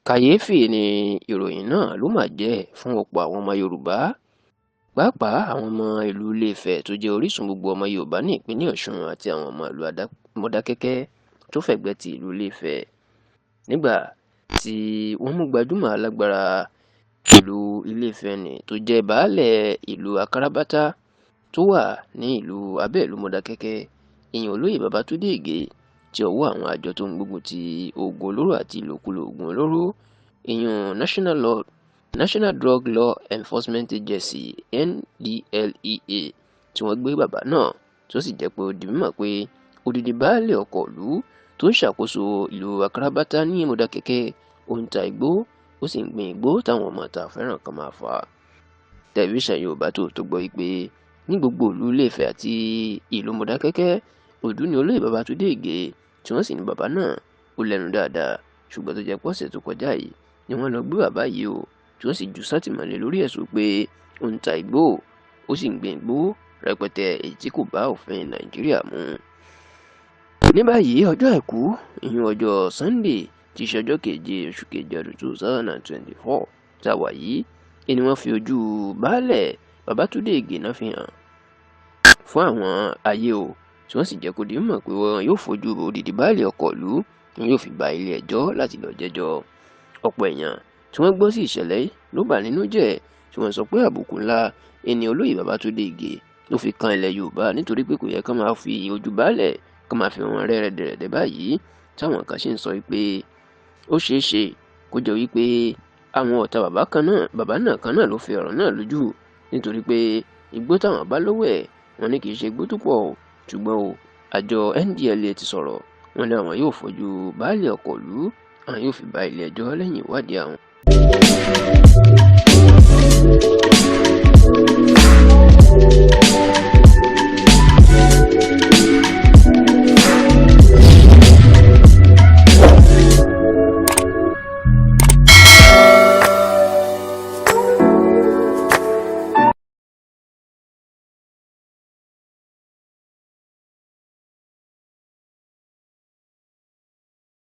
kàyééfì ni ìròyìn náà ló mà jẹ́ fún ọ̀pọ̀ àwọn ọmọ Yorùbá, pàápàá àwọn ọmọ ìlú Ilé-Ifẹ̀ tó jẹ́ orísun gbogbo ọmọ Yorùbá ní ìpínlẹ̀ Ọ̀ṣun àti àwọn ọmọ ìlú Mọdákẹ́kẹ́ tó fẹ̀gbẹ́ ti ìlú Ilé-Ifẹ̀. Nígbà tí wọ́n mú gbajúmọ̀ alágbára ìlú Ilé-Ifẹ̀ nì tó jẹ́ baálẹ̀ ìlú Akárabátá tó wà ní ìlú abẹ́ ìlú Mọdákẹ́kẹ́, ìyẹn olóyè Babátúndé Ìgè, tí ọwọ́ àwọn àjọ tó ń gbógun ti oògùn olóró àti ìlòkulò oògùn olóró, ìyẹn National Drug Law Enforcement Agency NDLEA, tí wọ́n gbé bàbá náà, tó sì jẹ́ pé ó di mímọ̀ pé odidi baálẹ̀ ọkọ̀ ìlú tó ń ṣàkóso ìlú Akárabátá ní Mọdákẹ́kẹ́ ó ń ta igbó, ó sì ń gbin igbó táwọn ọmọ ta fẹ́ràn kan máa fà. Tẹlifíṣàn Yorùbá Tòótọ́ gbọ́ wípé ní gbogbo ìlú Ilé-Ifẹ̀ àti ìlú Mọdákẹ́kẹ́, òdú ni olóyè Babátúndé Ìgè, tí wọ́n sì ní bàbá náà ó lẹ́nu dáadáa, ṣùgbọ́n tó jẹ́ pọ́sẹ̀ tó kọjá yìí ni wọ́n lọ gbé bàbá yìí o, tí wọ́n sì jù sátìmọ́lé lórí ẹ̀sùn pé ó ń ta igbó, ó sì ń gbin igbó rẹpẹtẹ èyí tí kò bá òfin Nàìjíríà mu. Ní báyìí ọjọ́ àìkú, ìyẹn ọjọ́ Sunday tí í ṣe ọjọ́ keje oṣù keje ọdún 2024 tá a wà yìí, ni wọ́n fi ojú baálẹ̀ Babátúndé Ìgè náà fi hàn fún àwọn ayé o, tí wọ́n sì jẹ́ kó di mímọ̀ pé wọn yóò fojú odidi baálẹ̀ ọkọ̀ ìlú, wọn yóò fi ba ilé ẹjọ́ láti lọ jẹ́jọ́. Ọ̀pọ̀ èèyàn tí wọ́n gbọ́ sí ìṣẹ̀lẹ̀ ló bà nínú jẹ́, tí wọ́n sọ pé àbùkù ńlá ẹni olóyè Babátúndé Ìgè ló fi kan ilẹ̀ Yorùbá, nítorí pé kò yẹ ká máa fi ojú baálẹ̀ ká máa fi wọn rẹ́rẹ́dẹ̀rẹ̀dẹ̀ báyìí, táwọn kan sì ń sọ wípé ó ṣeé ṣe kó jẹ́ wípé àwọn ọ̀tá bàbá náà kan náà ló fi ọ̀rọ̀ náà lójú, nítorí pé igbó táwọn bá lọ́wọ́ ẹ̀, wọn ní kì í ṣe igbó tó pọ̀ o, ṣùgbọ́n o àjọ NDLEA ti sọ̀rọ̀, wọn ní àwọn yóò fojú baálẹ̀ ọkọ̀ ìlú, àwọn yóò fi ba ilé ẹjọ́ lẹ́yìn ìwádìí àwọn.